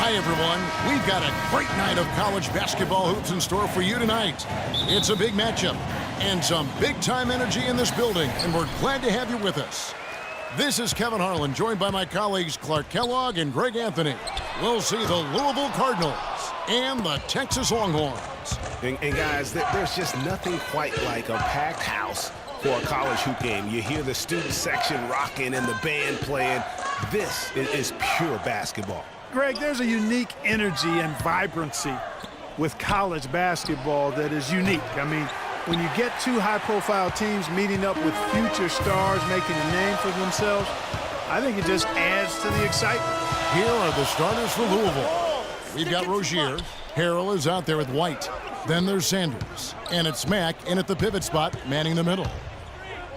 Hi, everyone. We've got a great night of college basketball hoops in store for you tonight. It's a big matchup and some big-time energy in this building, and we're glad to have you with us. This is Kevin Harlan, joined by my colleagues Clark Kellogg and Greg Anthony. We'll see the Louisville Cardinals and the Texas Longhorns. And guys, there's just nothing quite like a packed house for a college hoop game. You hear the student section rocking and the band playing. This is pure basketball. Greg, there's a unique energy and vibrancy with college basketball that is unique. I mean, when you get two high-profile teams meeting up with future stars making a name for themselves, I think it just adds to the excitement. Here are the starters for Louisville. We've got Rozier. Harrell is out there with White. Then there's Sanders. And it's Mack in at the pivot spot, manning the middle.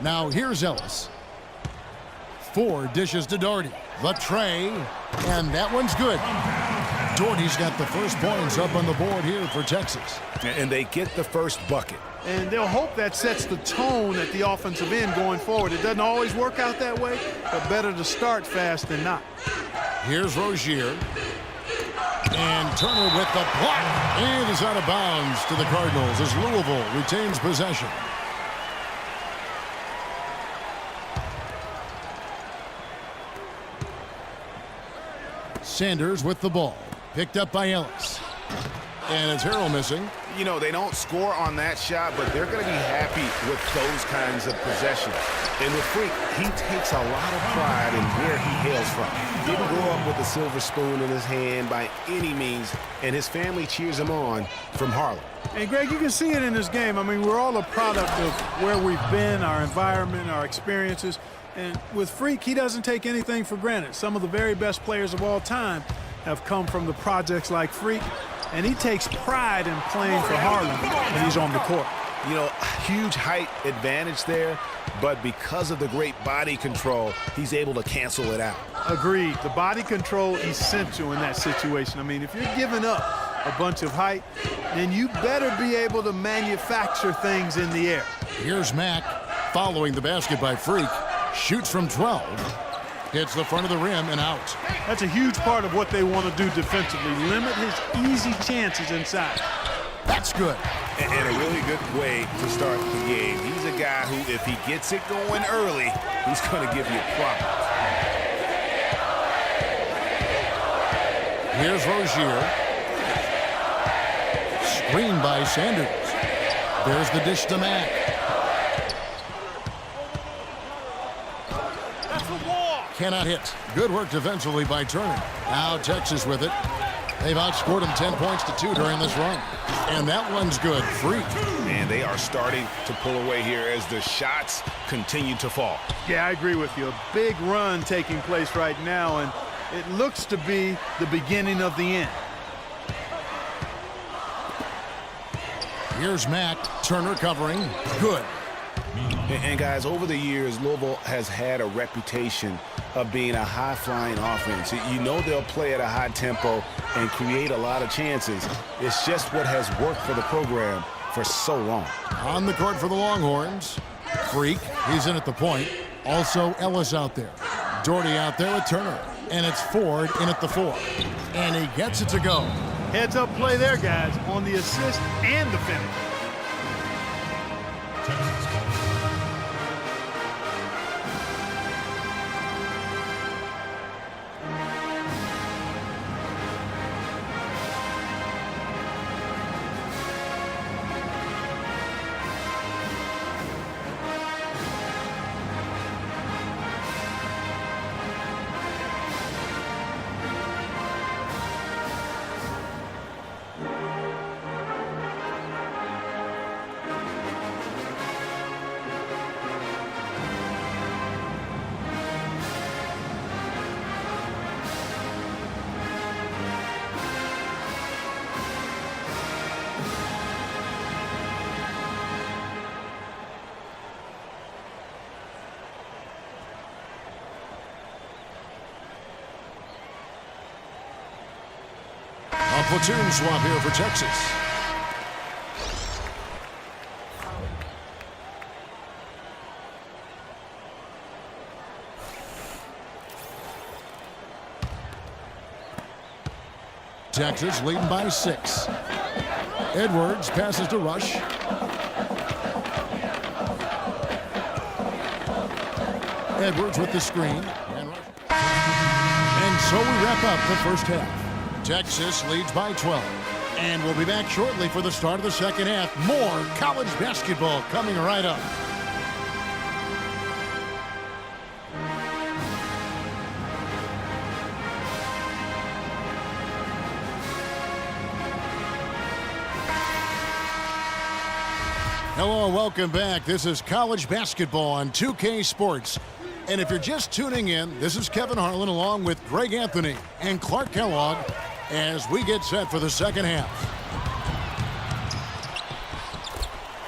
Now here's Ellis. 4 dishes to Doherty. The tray, and that one's good. Doherty's got the first points up on the board here for Texas. And they get the first bucket. And they'll hope that sets the tone at the offensive end going forward. It doesn't always work out that way, but better to start fast than not. Here's Rozier. And Turner with the block. And is out of bounds to the Cardinals as Louisville retains possession. Sanders with the ball. Picked up by Ellis. And it's Harrell missing. You know, they don't score on that shot, but they're going to be happy with those kinds of possessions. And with Freak, he takes a lot of pride in where he hails from. He didn't grow up with a silver spoon in his hand by any means, and his family cheers him on from Harlem. And, Greg, you can see it in this game. I mean, we're all a product of where we've been, our environment, our experiences. And with Freak, he doesn't take anything for granted. Some of the very best players of all time have come from the projects like Freak, and he takes pride in playing for Harlem when he's on the court. You know, huge height advantage there, but because of the great body control, he's able to cancel it out. Agreed. The body control essential in that situation. I mean, if you're giving up a bunch of height, then you better be able to manufacture things in the air. Here's Mack following the basket by Freak. Shoots from 12. Hits the front of the rim and out. That's a huge part of what they want to do defensively. Limit his easy chances inside. That's good. And a really good way to start the game. He's a guy who, if he gets it going early, he's going to give you problems. Here's Rozier. Screen by Sanders. There's the dish to Mack. Cannot hit. Good work defensively by Turner. Now Texas with it. They've outscored them 10 points to 2 during this run. And that one's good. Freak. And they are starting to pull away here as the shots continue to fall. Yeah, I agree with you. A big run taking place right now, and it looks to be the beginning of the end. Here's Mack. Turner covering. Good. And guys, over the years, Louisville has had a reputation of being a high-flying offense. You know they'll play at a high tempo and create a lot of chances. It's just what has worked for the program for so long. On the court for the Longhorns. Freak, he's in at the point. Also Ellis out there. Doherty out there with Turner. And it's Ford in at the 4. And he gets it to go. Heads-up play there, guys, on the assist and the finish. A platoon swap here for Texas. Texas leading by 6. Edwards passes to Rush. Edwards with the screen. And so we wrap up the first half. Texas leads by 12. And we'll be back shortly for the start of the second half. More college basketball coming right up. Hello, welcome back. This is college basketball on 2K Sports. And if you're just tuning in, this is Kevin Harlan along with Greg Anthony and Clark Kellogg as we get set for the second half.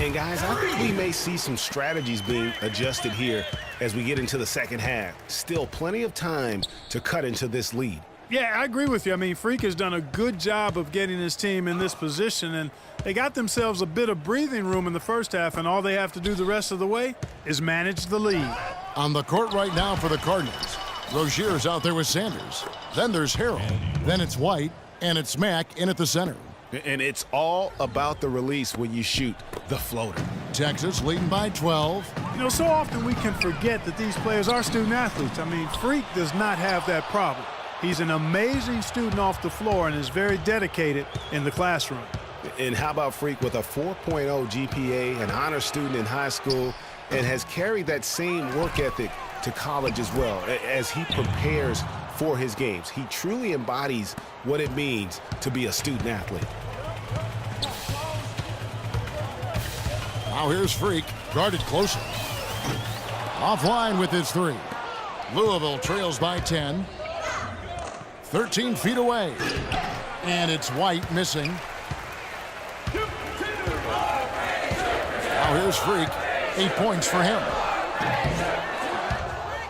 And guys, I think we may see some strategies being adjusted here as we get into the second half. Still plenty of time to cut into this lead. Yeah, I agree with you. I mean, Freak has done a good job of getting his team in this position, and they got themselves a bit of breathing room in the first half, and all they have to do the rest of the way is manage the lead. On the court right now for the Cardinals, Rozier's out there with Sanders. Then there's Harrell. Then it's White, and it's Mack in at the center. And it's all about the release when you shoot the floater. Texas leading by 12. You know, so often we can forget that these players are student athletes. I mean, Freak does not have that problem. He's an amazing student off the floor and is very dedicated in the classroom. And how about Freak with a 4.0 GPA, an honor student in high school, and has carried that same work ethic to college as well as he prepares for his games. He truly embodies what it means to be a student athlete. Now here's Freak, guarded closely. Offline with his 3. Louisville trails by 10. 13 feet away. And it's White missing. Now here's Freak. 8 points for him.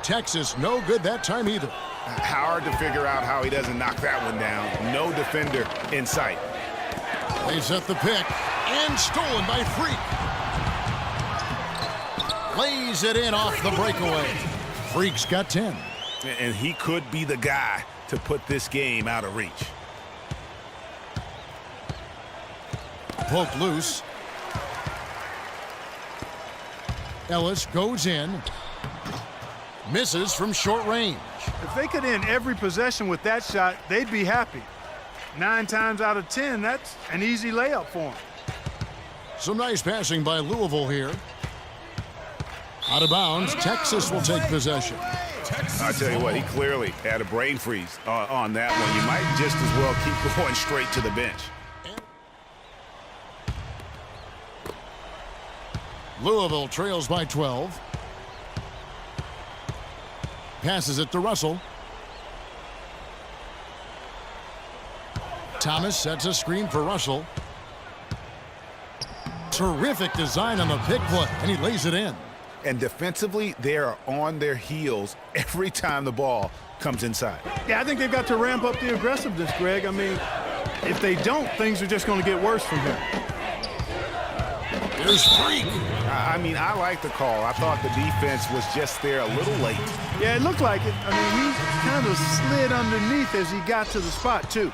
Texas no good that time either. Hard to figure out how he doesn't knock that one down. No defender in sight. They set the pick. And stolen by Freak. Lays it in off the breakaway. Freak's got 10. And he could be the guy to put this game out of reach. Poked loose. Ellis goes in. Misses from short range. If they could end every possession with that shot, they'd be happy. 9 times out of 10, that's an easy layup for them. Some nice passing by Louisville here. Out of bounds, Texas will take possession. I tell you what, he clearly had a brain freeze on that one. You might just as well keep going straight to the bench. Louisville trails by 12. Passes it to Russell. Thomas sets a screen for Russell. Terrific design on the pick play, and he lays it in. And defensively, they are on their heels every time the ball comes inside. Yeah, I think they've got to ramp up the aggressiveness, Greg. I mean, if they don't, things are just going to get worse from here. There's Freak. I mean, I like the call. I thought the defense was just there a little late. Yeah, it looked like it. I mean, he kind of slid underneath as he got to the spot, too.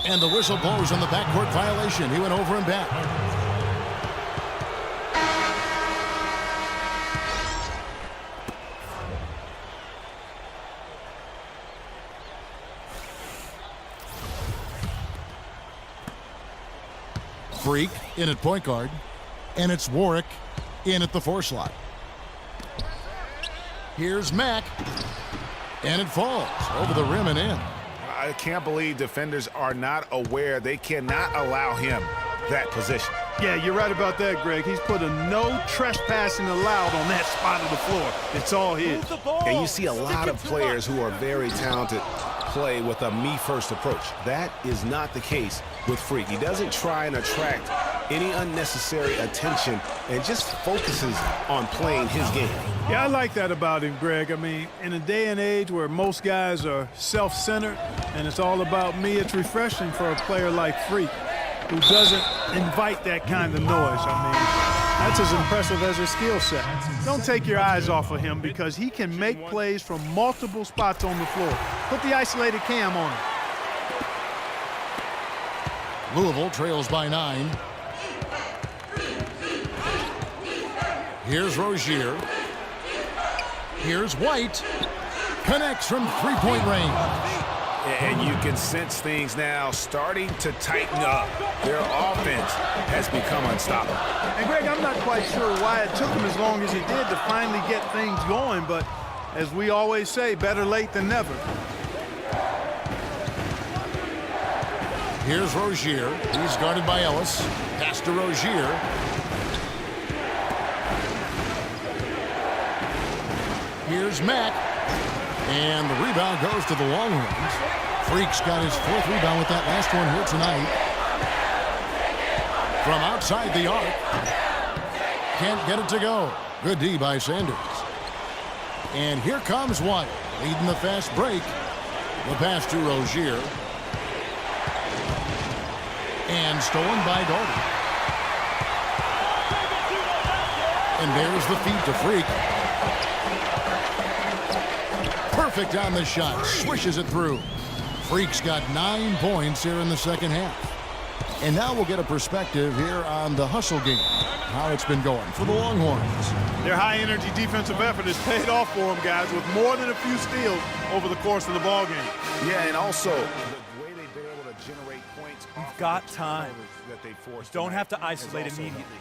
And the whistle blows on the backcourt violation. He went over and back. Freak in at point guard. And it's Warwick in at the 4 slot. Here's Mack. And it falls over the rim and in. I can't believe defenders are not aware. They cannot allow him that position. Yeah, you're right about that, Greg. He's put a no trespassing allowed on that spot of the floor. It's all his. And you see a lot of players who are very talented play with a me-first approach. That is not the case with Freak. He doesn't try and attract any unnecessary attention and just focuses on playing his game. Yeah, I like that about him, Greg. I mean, in a day and age where most guys are self-centered and it's all about me, it's refreshing for a player like Freak. who doesn't invite that kind of noise. I mean, that's as impressive as his skill set. Don't take your eyes off of him because he can make plays from multiple spots on the floor. Put the isolated cam on him. Louisville trails by 9. Here's Rozier. Here's White. Connects from three-point range. And you can sense things now starting to tighten up. Their offense has become unstoppable. And Greg, I'm not quite sure why it took him as long as he did to finally get things going, but as we always say, better late than never. Here's Rozier. He's guarded by Ellis. Pass to Rozier. Here's Mack. And the rebound goes to the Longhorns. Freak's got his 4th rebound with that last one here tonight. From outside the arc. Can't get it to go. Good D by Sanders. And here comes White, leading the fast break. The pass to Rozier. And stolen by Dalton. And there's the feed to Freak. Perfect on the shot. Swishes it through. Freak's got 9 points here in the second half. And now we'll get a perspective here on the hustle game. How it's been going for the Longhorns. Their high-energy defensive effort has paid off for them, guys, with more than a few steals over the course of the ballgame. Yeah, and also the way they've been able to generate points. We've got time. That they forced Don't have to tonight isolate has also immediately.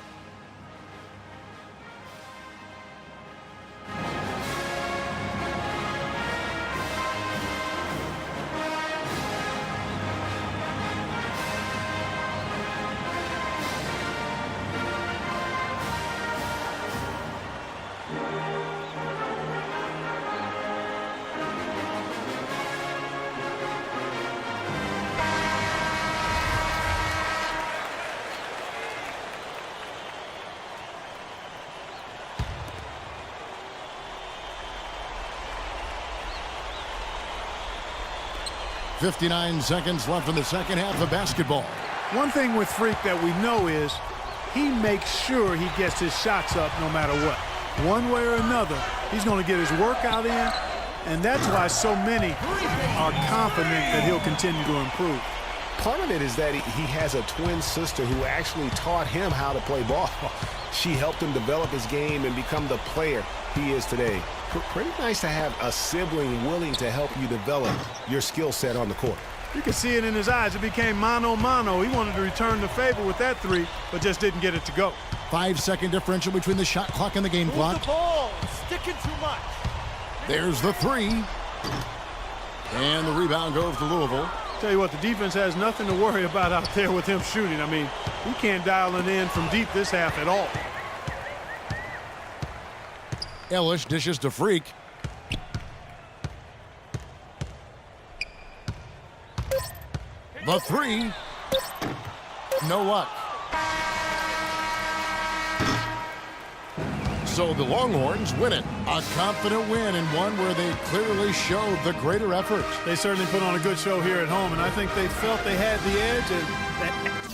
.59 seconds left in the second half of basketball. One thing with Freak that we know is he makes sure he gets his shots up no matter what. One way or another, he's going to get his workout in, and that's why so many are confident that he'll continue to improve. Part of it is that he has a twin sister who actually taught him how to play ball. She helped him develop his game and become the player he is today. Pretty nice to have a sibling willing to help you develop your skill set on the court. You can see it in his eyes. It became mano-mano. He wanted to return the favor with that three, but just didn't get it to go. 5-second differential between the shot clock and the game clock. Move the ball. Sticking too much. There's the three. And the rebound goes to Louisville. Tell you what, the defense has nothing to worry about out there with him shooting. I mean, he can't dial it in from deep this half at all. Ellis dishes to Freak. The three. No luck. So the Longhorns win it. A confident win and one where they clearly showed the greater effort. They certainly put on a good show here at home, and I think they felt they had the edge, and that